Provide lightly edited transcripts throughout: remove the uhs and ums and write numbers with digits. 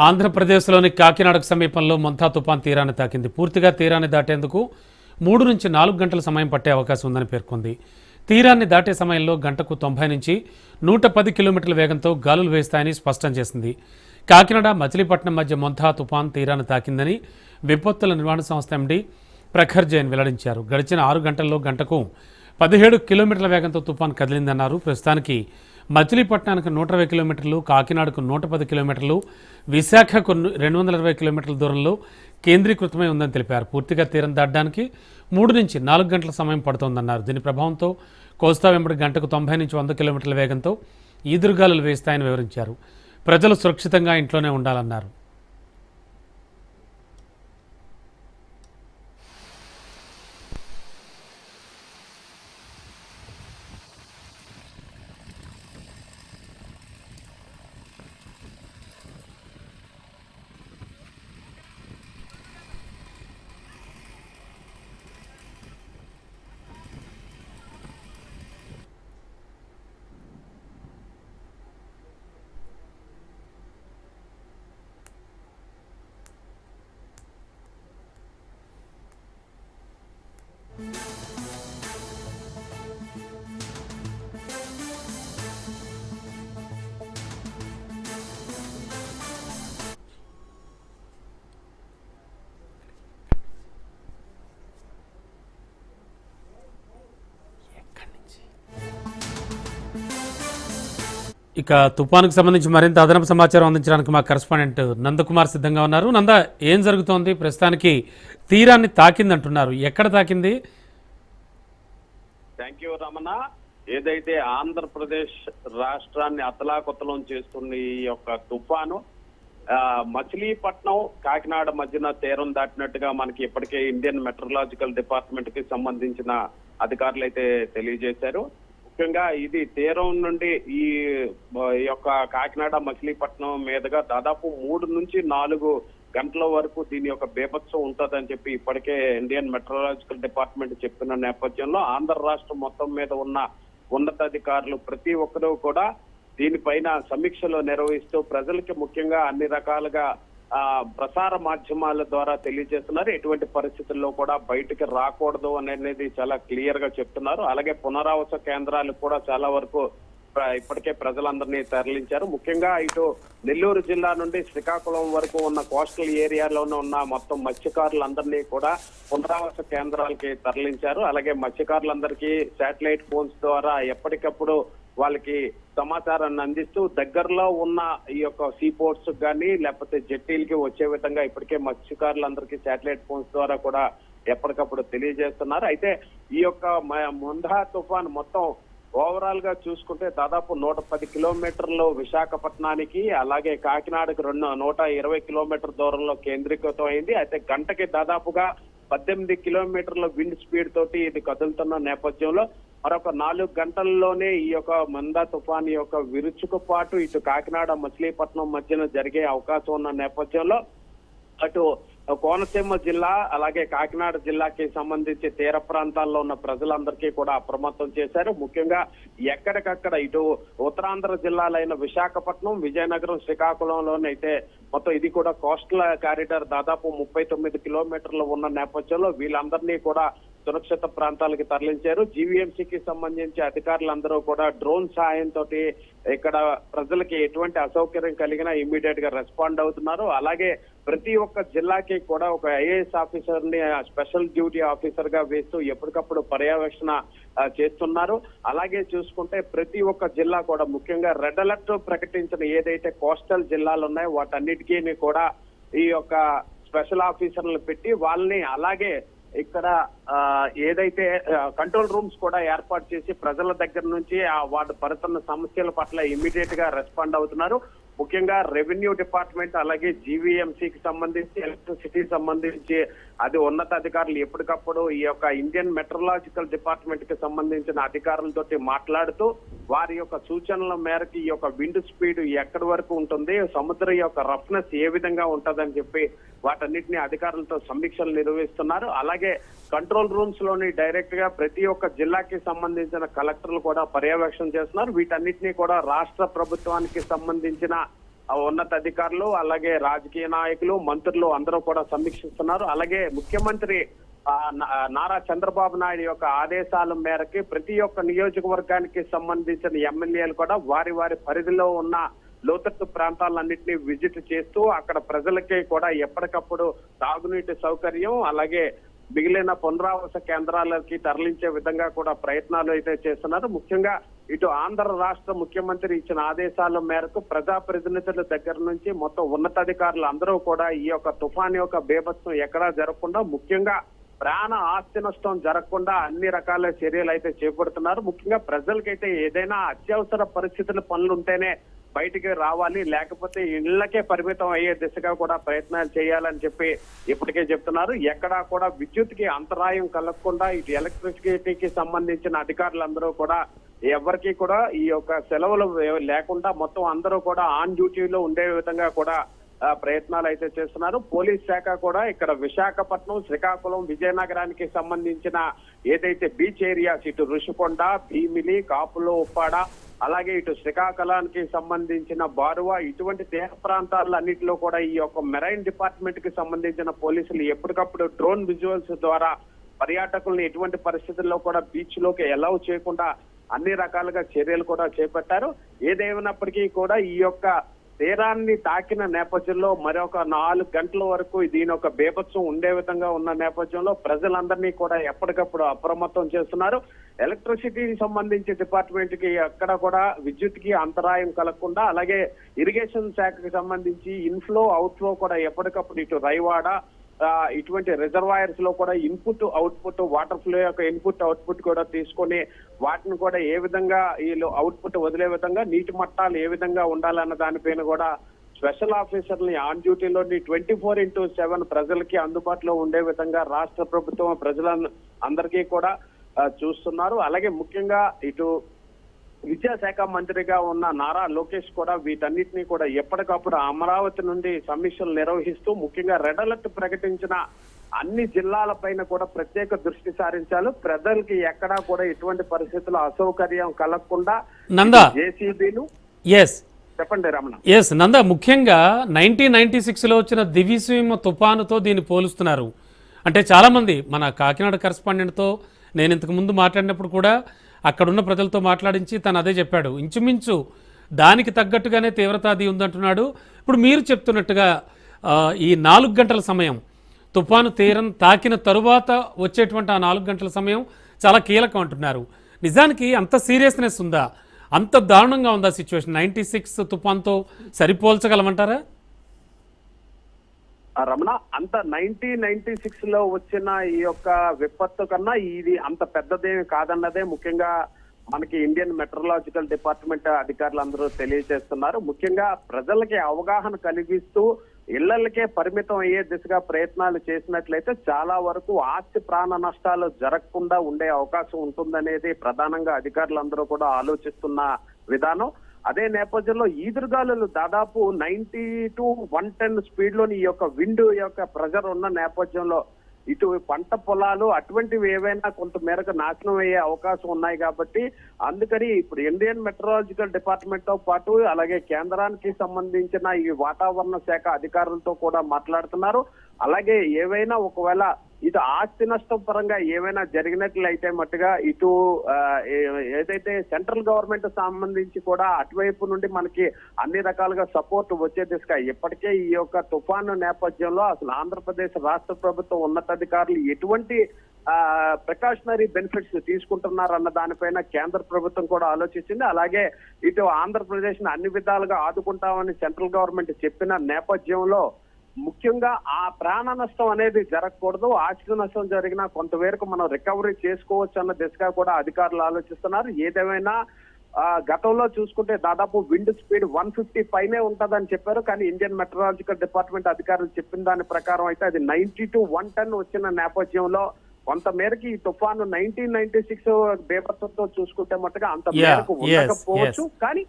ఆంధ్రప్రదేశ్లోని కాకినాడకు సమీపంలో మొంతా తుపాన్ తీరాన్ని తాకింది. పూర్తిగా తీరాన్ని దాటేందుకు 3 నుంచి 4 గంటల సమయం పట్టే అవకాశం ఉందని పేర్కొంది. తీరాన్ని దాటే సమయంలో గంటకు 90 నుంచి 110 కిలోమీటర్ల వేగంతో గాలులు వేస్తాయని స్పష్టం చేసింది. కాకినాడ మచిలీపట్నం మధ్య మొంతా తుపాన్ తీరాన్ని తాకిందని విపత్తుల నిర్వహణ సంస్థ ఎండీ ప్రఖర్ జైన్ వెల్లడించారు. గడిచిన 6 గంటల్లో గంటకు 17 కిలోమీటర్ల వేగంతో తుపాన్ కదిలిందన్నారు. ప్రస్తుతానికి మచిలీపట్నానికి 120 కిలోమీటర్లు, కాకినాడకు 110 కిలోమీటర్లు, విశాఖకు 220 కిలోమీటర్ల దూరంలో కేంద్రీకృతమై ఉందని తెలిపారు. పూర్తిగా తీరం దాటడానికి 3 నుంచి 4 గంటల సమయం పడుతోందన్నారు. దీని ప్రభావంతో కోస్తా వెంబడి గంటకు 90 నుంచి 100 కిలోమీటర్ల వేగంతో ఈదురుగాలులు వేస్తాయని వివరించారు. ప్రజలు సురక్షితంగా ఇంట్లోనే ఉండాలన్నారు. ఇక తుఫానుకు సంబంధించి మరింత అదనపు సమాచారం అందించడానికి మా కరెస్పాండెంట్ నందకుమార్ సిద్ధంగా ఉన్నారు. నంద, ఏం జరుగుతోంది? ప్రస్తుతానికి తీరాన్ని తాకిందంటున్నారు, ఎక్కడ తాకింది? Thank you Ramana. ఏదైతే ఆంధ్రప్రదేశ్ రాష్ట్రాన్ని అతలాకుతలం చేస్తున్న ఈ యొక్క తుఫాను మచిలీపట్నం కాకినాడ మధ్యన తీరం దాటినట్టుగా మనకి ఇప్పటికే ఇండియన్ మెట్రలాజికల్ డిపార్ట్మెంట్ కి సంబంధించిన అధికారులు అయితే తెలియజేశారు. ముఖ్యంగా ఇది తీరం నుండి ఈ యొక్క కాకినాడ మచిలీపట్నం మీదుగా దాదాపు 3 నుంచి 4 గంటల వరకు దీని యొక్క బీభత్సం ఉంటుందని చెప్పి ఇప్పటికే ఇండియన్ మెట్రలాజికల్ డిపార్ట్మెంట్ చెప్పిన నేపథ్యంలో ఆంధ్ర రాష్ట్రం మొత్తం మీద ఉన్న ఉన్నతాధికారులు ప్రతి ఒక్కరూ కూడా దీనిపైన సమీక్షలు నిర్వహిస్తూ ప్రజలకి ముఖ్యంగా అన్ని రకాలుగా ప్రసార మాధ్యమాల ద్వారా తెలియజేస్తున్నారు. ఎటువంటి పరిస్థితుల్లో కూడా బయటికి రాకూడదు అనేది చాలా క్లియర్ గా చెప్తున్నారు. అలాగే పునరావాస కేంద్రాలు కూడా చాలా వరకు ఇప్పటికే ప్రజలందరినీ తరలించారు. ముఖ్యంగా ఇటు నెల్లూరు జిల్లా నుండి శ్రీకాకుళం వరకు ఉన్న కోస్టల్ ఏరియాలోనే ఉన్న మొత్తం మత్స్యకారులందరినీ కూడా పునరావాస కేంద్రాలకి తరలించారు. అలాగే మత్స్యకారులందరికీ శాటిలైట్ ఫోన్స్ ద్వారా ఎప్పటికప్పుడు వాళ్ళకి సమాచారాన్ని అందిస్తూ దగ్గరలో ఉన్న ఈ యొక్క సీ పోర్ట్స్ కానీ లేకపోతే జెట్టీలకి వచ్చే విధంగా ఇప్పటికే మత్స్యకారులందరికీ శాటిలైట్ ఫోన్స్ ద్వారా కూడా ఎప్పటికప్పుడు తెలియజేస్తున్నారు. అయితే ఈ యొక్క మొంతా తుఫాన్ మొత్తం ఓవరాల్ గా చూసుకుంటే దాదాపు 110 కిలోమీటర్లు విశాఖపట్నానికి, అలాగే కాకినాడకు 120 కిలోమీటర్ దూరంలో కేంద్రీకృతం అయింది. అయితే గంటకి దాదాపుగా 18 కిలోమీటర్ల విండ్ స్పీడ్ తోటి ఇది కదులుతున్న నేపథ్యంలో మరొక 4 గంటల్లోనే ఈ యొక్క మొంతా తుఫాన్ యొక్క విరుచుకుపాటు ఇటు కాకినాడ మచిలీపట్నం మధ్యన జరిగే అవకాశం ఉన్న నేపథ్యంలో అటు కోనసీమ జిల్లా అలాగే కాకినాడ జిల్లాకి సంబంధించి తీర ప్రాంతాల్లో ఉన్న ప్రజలందరికీ కూడా అప్రమత్తం చేశారు. ముఖ్యంగా ఎక్కడికక్కడ ఇటు ఉత్తరాంధ్ర జిల్లాలైన విశాఖపట్నం, విజయనగరం, శ్రీకాకుళంలోనైతే మొత్తం ఇది కూడా కోస్టల్ కారిడార్ దాదాపు 39 కిలోమీటర్లు ఉన్న నేపథ్యంలో వీళ్ళందరినీ కూడా సురక్షిత ప్రాంతాలకి తరలించారు. జీవీఎంసీకి సంబంధించి అధికారులందరూ కూడా డ్రోన్ సాయంతో ఇక్కడ ప్రజలకి ఎటువంటి అసౌకర్యం కలిగినా ఇమ్మీడియట్ గా రెస్పాండ్ అవుతున్నారు. అలాగే ప్రతి ఒక్క జిల్లాకి కూడా ఒక ఐఏఎస్ ఆఫీసర్ ని స్పెషల్ డ్యూటీ ఆఫీసర్ గా వేస్తూ ఎప్పటికప్పుడు పర్యవేక్షణ చేస్తున్నారు. అలాగే చూసుకుంటే ప్రతి ఒక్క జిల్లా కూడా ముఖ్యంగా రెడ్ అలర్ట్ ప్రకటించిన ఏదైతే కోస్టల్ జిల్లాలు ఉన్నాయో వాటన్నిటికీ కూడా ఈ యొక్క స్పెషల్ ఆఫీసర్లు పెట్టి వాళ్ళని అలాగే ఇక్కడ ఏదైతే కంట్రోల్ రూమ్స్ కూడా ఏర్పాటు చేసి ప్రజల దగ్గర నుంచి వాటి పడుతున్న సమస్యల పట్ల ఇమ్మీడియట్ గా రెస్పాండ్ అవుతున్నారు. ముఖ్యంగా రెవెన్యూ డిపార్ట్మెంట్ అలాగే జీవీఎంసీకి సంబంధించి ఎలక్ట్రిసిటీ సంబంధించి అది ఉన్నతాధికారులు ఎప్పటికప్పుడు ఈ యొక్క ఇండియన్ మెట్రలాజికల్ డిపార్ట్మెంట్ కి సంబంధించిన అధికారులతోటి మాట్లాడుతూ వారి యొక్క సూచనల మేరకు ఈ యొక్క విండ్ స్పీడ్ ఎక్కడి వరకు ఉంటుంది, సముద్రం యొక్క రఫ్నెస్ ఏ విధంగా ఉంటుందని చెప్పి వాటన్నిటిని అధికారులతో సమీక్షలు నిర్వహిస్తున్నారు. అలాగే కంట్రోల్ రూమ్స్ లోని డైరెక్ట్ గా ప్రతి ఒక్క జిల్లాకి సంబంధించిన కలెక్టర్లు కూడా పర్యవేక్షణ చేస్తున్నారు. వీటన్నిటినీ కూడా రాష్ట్ర ప్రభుత్వానికి సంబంధించిన ఉన్నతాధికారులు అలాగే రాజకీయ నాయకులు మంత్రులు అందరూ కూడా సమీక్షిస్తున్నారు. అలాగే ముఖ్యమంత్రి నారా చంద్రబాబు నాయుడు యొక్క ఆదేశాల మేరకు ప్రతి ఒక్క నియోజకవర్గానికి సంబంధించిన ఎమ్మెల్యేలు కూడా వారి వారి పరిధిలో ఉన్న లోతట్టు ప్రాంతాలన్నింటినీ విజిట్ చేస్తూ అక్కడ ప్రజలకి కూడా ఎప్పటికప్పుడు తాగునీటి సౌకర్యం అలాగే మిగిలిన పునరావాస కేంద్రాలకి తరలించే విధంగా కూడా ప్రయత్నాలు అయితే చేస్తున్నారు. ముఖ్యంగా ఇటు ఆంధ్ర రాష్ట్ర ముఖ్యమంత్రి ఇచ్చిన ఆదేశాల మేరకు ప్రజాప్రతినిధుల దగ్గర నుంచి మొత్తం ఉన్నతాధికారులు అందరూ కూడా ఈ యొక్క తుఫాన్ యొక్క బీభత్సం ఎక్కడా జరగకుండా ముఖ్యంగా ప్రాణ ఆస్తి నష్టం జరగకుండా అన్ని రకాల చర్యలు అయితే చేపడుతున్నారు. ముఖ్యంగా ప్రజలకైతే ఏదైనా అత్యవసర పరిస్థితుల పనులు ఉంటేనే బయటికి రావాలి, లేకపోతే ఇళ్లకే పరిమితం అయ్యే దిశగా కూడా ప్రయత్నాలు చేయాలని చెప్పి ఇప్పటికే చెప్తున్నారు. ఎక్కడా కూడా విద్యుత్కి అంతరాయం కలగకుండా ఇటు ఎలక్ట్రిసిటీకి సంబంధించిన అధికారులందరూ కూడా ఎవరికి కూడా ఈ యొక్క సెలవులు లేకుండా మొత్తం అందరూ కూడా ఆన్ డ్యూటీలో ఉండే విధంగా కూడా ప్రయత్నాలు అయితే చేస్తున్నారు. పోలీస్ శాఖ కూడా ఇక్కడ విశాఖపట్నం, శ్రీకాకుళం, విజయనగరానికి సంబంధించిన ఏదైతే బీచ్ ఏరియాస్ ఇటు ఋషికొండ, భీమిలి, కాపులు, ఉప్పాడ అలాగే ఇటు శ్రీకాకుళానికి సంబంధించిన బారువా ఇటువంటి తీర ప్రాంతాలన్నింటిలో కూడా ఈ యొక్క మెరైన్ డిపార్ట్మెంట్ కి సంబంధించిన పోలీసులు ఎప్పటికప్పుడు డ్రోన్ విజువల్స్ ద్వారా పర్యాటకులను ఎటువంటి పరిస్థితుల్లో కూడా బీచ్ లోకి అలౌ చేయకుండా అన్ని రకాలుగా చర్యలు కూడా చేపట్టారు. ఏదేమైనప్పటికీ కూడా ఈ యొక్క తీరాన్ని తాకిన నేపథ్యంలో మరొక 4 గంటల వరకు దీని ఒక బీభత్సం ఉండే విధంగా ఉన్న నేపథ్యంలో ప్రజలందరినీ కూడా ఎప్పటికప్పుడు అప్రమత్తం చేస్తున్నారు. ఎలక్ట్రిసిటీకి సంబంధించి డిపార్ట్మెంట్ కి ఎక్కడ కూడా విద్యుత్ కి అంతరాయం కలగకుండా అలాగే ఇరిగేషన్ శాఖకి సంబంధించి ఇన్ఫ్లో అవుట్ఫ్లో కూడా ఎప్పటికప్పుడు ఇటు రైవాడ ఇటువంటి రిజర్వాయర్స్ లో కూడా ఇన్పుట్ అవుట్పుట్ వాటర్ ఫ్లో యొక్క ఇన్పుట్ అవుట్పుట్ కూడా తీసుకొని వాటిని కూడా ఏ విధంగా వీళ్ళు అవుట్పుట్ వదిలే విధంగా నీటి మట్టాలు ఏ విధంగా ఉండాలన్న దానిపైన కూడా స్పెషల్ ఆఫీసర్ని ఆన్ డ్యూటీలోని 24/7 ప్రజలకి అందుబాటులో ఉండే విధంగా రాష్ట్ర ప్రభుత్వం ప్రజలందరికీ కూడా చూస్తున్నారు. అలాగే ముఖ్యంగా ఇటు విద్యాశాఖ మంత్రిగా ఉన్న నారా లోకేష్ కూడా వీటన్నిటినీ కూడా ఎప్పటికప్పుడు అమరావతి నుండి సమీక్షలు నిర్వహిస్తూ ముఖ్యంగా రెడ్ అలర్ట్ ప్రకటించిన అన్ని జిల్లాలపైన కూడా ప్రత్యేక దృష్టి సారించాలి. ప్రజలకి ఎక్కడా కూడా ఎటువంటి పరిస్థితుల్లో అసౌకర్యం కలగకుండా జేసీబీలు చెప్పండి రమణ. నందా, ముఖ్యంగా 1996లో వచ్చిన దివిసీమ తుఫానుతో దీన్ని పోలుస్తున్నారు. అంటే చాలామంది మన కాకినాడ కరెస్పాండెంట్తో నేను ఇంతకు ముందు మాట్లాడినప్పుడు కూడా అక్కడున్న ప్రజలతో మాట్లాడించి తను అదే చెప్పాడు. ఇంచుమించు దానికి తగ్గట్టుగానే తీవ్రత అది ఉందంటున్నాడు. ఇప్పుడు మీరు చెప్తున్నట్టుగా ఈ 4 గంటల సమయం తుఫాను తీరం తాకిన తరువాత వచ్చేటువంటి ఆ 4 గంటల సమయం చాలా కీలకం అంటున్నారు. నిజానికి అంత సీరియస్నెస్ ఉందా? అంత దారుణంగా ఉందా సిచ్యువేషన్? 96 తుఫాన్తో సరిపోల్చగలమంటారా? రమణ, అంత 1996 లో వచ్చిన ఈ యొక్క విపత్తు కన్నా ఇది అంత పెద్దదేమి కాదన్నదే ముఖ్యంగా మనకి ఇండియన్ మెట్రలాజికల్ డిపార్ట్మెంట్ అధికారులందరూ తెలియజేస్తున్నారు. ముఖ్యంగా ప్రజలకి అవగాహన కలిగిస్తూ ఇళ్లకే పరిమితం అయ్యే దిశగా ప్రయత్నాలు చేసినట్లయితే చాలా వరకు ఆస్తి ప్రాణ నష్టాలు జరగకుండా ఉండే అవకాశం ఉంటుందనేది ప్రధానంగా అధికారులందరూ కూడా ఆలోచిస్తున్న విధానం. అదే నేపథ్యంలో ఈదురుగాలులు దాదాపు 90 to 110 స్పీడ్ లోని ఈ యొక్క విండ్ యొక్క ప్రెజర్ ఉన్న నేపథ్యంలో ఇటు పంట పొలాలు అటువంటివి ఏవైనా కొంత మేరకు నాశనం అయ్యే అవకాశం ఉన్నాయి. కాబట్టి అందుకని ఇప్పుడు ఇండియన్ మెట్రలాజికల్ డిపార్ట్మెంట్ తో పాటు అలాగే కేంద్రానికి సంబంధించిన ఈ వాతావరణ శాఖ అధికారులతో కూడా మాట్లాడుతున్నారు. అలాగే ఏవైనా ఒకవేళ ఇటు ఆస్తి నష్టం పరంగా ఏమైనా జరిగినట్లయితే మట్టుగా ఇటు ఏదైతే సెంట్రల్ గవర్నమెంట్ సంబంధించి కూడా అటువైపు నుండి మనకి అన్ని రకాలుగా సపోర్ట్ వచ్చే దిశగా ఇప్పటికే ఈ యొక్క తుఫాను నేపథ్యంలో అసలు ఆంధ్రప్రదేశ్ రాష్ట్ర ప్రభుత్వం ఉన్నతాధికారులు ఎటువంటి ప్రికాషనరీ బెనిఫిట్స్ తీసుకుంటున్నారన్న దానిపైన కేంద్ర ప్రభుత్వం కూడా ఆలోచించింది. అలాగే ఇటు ఆంధ్రప్రదేశ్ ని అన్ని విధాలుగా ఆదుకుంటామని సెంట్రల్ గవర్నమెంట్ చెప్పిన నేపథ్యంలో ముఖ్యంగా ఆ ప్రాణ నష్టం అనేది జరగకూడదు, ఆస్తి నష్టం జరిగినా కొంతవరకు మనం రికవరీ చేసుకోవచ్చు అన్న దిశగా కూడా అధికారులు ఆలోచిస్తున్నారు. ఏదేమైనా గతంలో చూసుకుంటే దాదాపు విండ్ స్పీడ్ 150 పైనే ఉంటదని చెప్పారు. కానీ ఇండియన్ మెట్రలాజికల్ డిపార్ట్మెంట్ అధికారులు చెప్పిన దాని ప్రకారం అయితే అది 90 to 110 వచ్చిన నేపథ్యంలో కొంత మేరకు ఈ తుఫాను 1996 బేపత్వంతో చూసుకుంటే మట్టుగా అంత మేరకు ఉండకపోవచ్చు. కానీ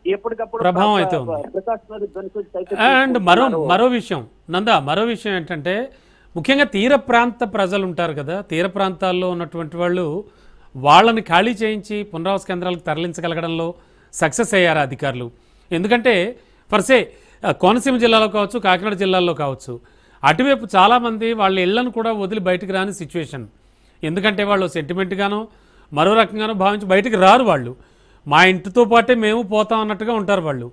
ఎప్పటికప్పుడు ప్రభావం అయితే ఉంది. అండ్ మరో విషయం నందా, మరో విషయం ఏంటంటే ముఖ్యంగా తీర ప్రాంత ప్రజలు ఉంటారు కదా, తీర ప్రాంతాల్లో ఉన్నటువంటి వాళ్ళు వాళ్ళని ఖాళీ చేయించి పునరావాస కేంద్రాలకు తరలించగలగడంలో సక్సెస్ అయ్యారు అధికారులు. ఎందుకంటే పర్సే కోనసీమ జిల్లాలో కావచ్చు, కాకినాడ జిల్లాలో కావచ్చు, అటువైపు చాలామంది వాళ్ళ ఇళ్లను కూడా వదిలి బయటికి రాని సిచ్యువేషన్. ఎందుకంటే వాళ్ళు సెంటిమెంట్గానో మరో రకంగానో భావించి బయటికి రారు వాళ్ళు. మా ఇంటితో పాటే మేము పోతాం అన్నట్టుగా ఉంటారు వాళ్ళు.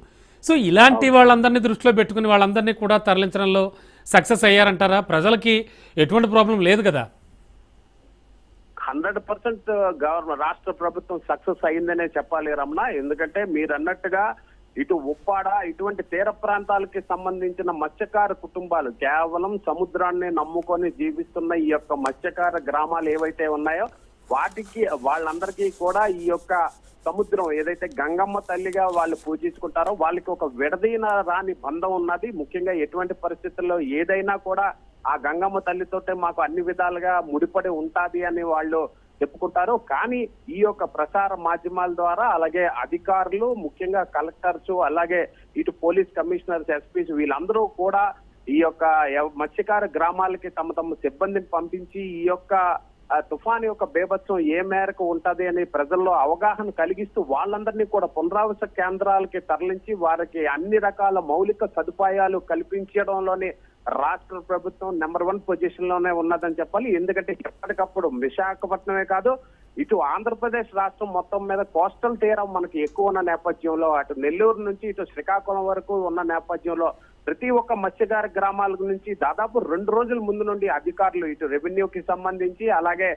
సో ఇలాంటి వాళ్ళందరినీ దృష్టిలో పెట్టుకుని వాళ్ళందరినీ కూడా తరలించడంలో సక్సెస్ అయ్యారంటారా? ప్రజలకి ఎటువంటి ప్రాబ్లం లేదు కదా? 100% గవర్నమెంట్ రాష్ట్ర ప్రభుత్వం సక్సెస్ అయిందనే చెప్పాలి రమణ. ఎందుకంటే మీరు అన్నట్టుగా ఇటు ఉప్పాడ ఇటువంటి తీర ప్రాంతాలకి సంబంధించిన మత్స్యకార కుటుంబాలు కేవలం సముద్రాన్ని నమ్ముకొని జీవిస్తున్న ఈ యొక్క మత్స్యకార గ్రామాలు ఏవైతే ఉన్నాయో వాటికి వాళ్ళందరికీ కూడా ఈ యొక్క సముద్రం ఏదైతే గంగమ్మ తల్లిగా వాళ్ళు పూజించుకుంటారో వాళ్ళకి ఒక విడదీన రాని బంధం ఉన్నది. ముఖ్యంగా ఎటువంటి పరిస్థితుల్లో ఏదైనా కూడా ఆ గంగమ్మ తల్లితోటే మాకు అన్ని విధాలుగా ముడిపడి ఉంటాది అని వాళ్ళు చెప్పుకుంటారు. కానీ ఈ యొక్క ప్రసార మాధ్యమాల ద్వారా అలాగే అధికారులు ముఖ్యంగా కలెక్టర్స్ అలాగే ఇటు పోలీస్ కమిషనర్స్ ఎస్పీస్ వీళ్ళందరూ కూడా ఈ యొక్క మత్స్యకార గ్రామాలకి తమ సిబ్బందిని పంపించి ఈ యొక్క తుఫాన్ యొక్క బేభత్సం ఏ మేరకు ఉంటది అని ప్రజల్లో అవగాహన కలిగిస్తూ వాళ్ళందరినీ కూడా పునరావాస కేంద్రాలకి తరలించి వారికి అన్ని రకాల మౌలిక సదుపాయాలు కల్పించడంలోనే రాష్ట్ర ప్రభుత్వం నెంబర్ 1 పొజిషన్ లోనే ఉన్నదని చెప్పాలి. ఎందుకంటే ఎప్పటికప్పుడు విశాఖపట్నమే కాదు ఇటు ఆంధ్రప్రదేశ్ రాష్ట్రం మొత్తం మీద కోస్టల్ తీరం మనకి ఎక్కువ ఉన్న నేపథ్యంలో అటు నెల్లూరు నుంచి ఇటు శ్రీకాకుళం వరకు ఉన్న నేపథ్యంలో ప్రతి ఒక్క మత్స్యకార గ్రామాల నుంచి దాదాపు 2 రోజుల ముందు నుండి అధికారులు ఇటు రెవెన్యూకి సంబంధించి అలాగే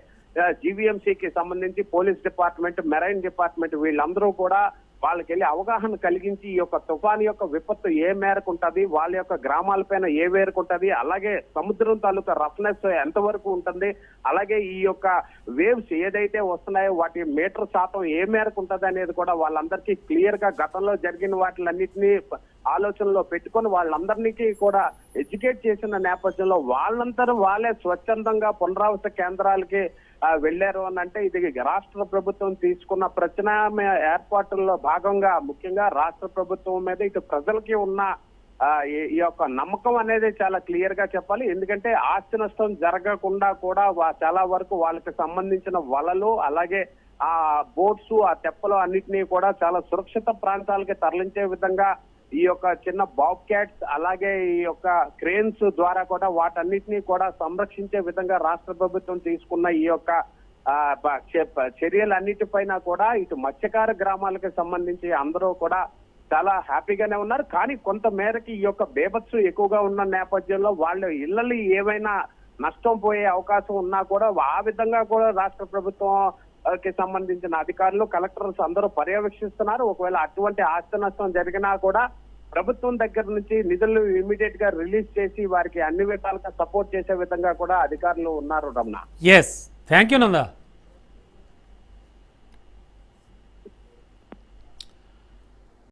జీవీఎంసీకి సంబంధించి పోలీస్ డిపార్ట్మెంట్ మెరైన్ డిపార్ట్మెంట్ వీళ్ళందరూ కూడా వాళ్ళకి వెళ్ళి అవగాహన కలిగించి ఈ యొక్క తుఫాన్ యొక్క విపత్తు ఏ మేరకు ఉంటది, వాళ్ళ యొక్క గ్రామాలపైన ఏ మేరకు ఉంటది, అలాగే సముద్రం తాలూకా రఫ్నెస్ ఎంతవరకు ఉంటుంది, అలాగే ఈ యొక్క వేవ్స్ ఏదైతే వస్తున్నాయో వాటి మీటర్ శాతం ఏ మేరకు ఉంటది అనేది కూడా వాళ్ళందరికీ క్లియర్ గా గతంలో జరిగిన వాటిలన్నింటినీ ఆలోచనలో పెట్టుకొని వాళ్ళందరికీ కూడా ఎడ్యుకేట్ చేసిన నేపథ్యంలో వాళ్ళే స్వచ్ఛందంగా పునరావాస కేంద్రాలకి వెళ్లారు అని అంటే ఇది రాష్ట్ర ప్రభుత్వం తీసుకున్న ప్రత్యామ్నాయ ఏర్పాట్లలో భాగంగా ముఖ్యంగా రాష్ట్ర ప్రభుత్వం మీద ఇటు ప్రజలకి ఉన్న ఈ యొక్క నమ్మకం అనేది చాలా క్లియర్ గా చెప్పాలి. ఎందుకంటే ఆస్తి నష్టం జరగకుండా కూడా చాలా వరకు వాళ్ళకి సంబంధించిన వలలు అలాగే ఆ బోట్స్ ఆ తెప్పలు అన్నిటినీ కూడా చాలా సురక్షిత ప్రాంతాలకి తరలించే విధంగా ఈ యొక్క చిన్న బాబ్ క్యాట్స్ అలాగే ఈ యొక్క క్రేన్స్ ద్వారా కూడా వాటన్నిటినీ కూడా సంరక్షించే విధంగా రాష్ట్ర ప్రభుత్వం తీసుకున్న ఈ యొక్క చర్యలన్నిటిపైన కూడా ఇటు మత్స్యకార గ్రామాలకు సంబంధించి అందరూ కూడా చాలా హ్యాపీగానే ఉన్నారు. కానీ కొంత మేరకి ఈ యొక్క బేభత్సు ఎక్కువగా ఉన్న నేపథ్యంలో వాళ్ళ ఇళ్ళని ఏవైనా నష్టం పోయే అవకాశం ఉన్నా కూడా ఆ విధంగా కూడా రాష్ట్ర ప్రభుత్వం కి సంబంధించిన అధికారులు కలెక్టర్స్ అందరూ పర్యవేక్షిస్తున్నారు. ఒకవేళ అటువంటి ఆస్తి నష్టం జరిగినా కూడా ప్రభుత్వం దగ్గర నుంచి నిధులు ఇమీడియట్ గా రిలీజ్ చేసి వారికి అన్ని విధాలుగా సపోర్ట్ చేసే విధంగా కూడా అధికారులు ఉన్నారు Ramana. Yes, thank you Nanda.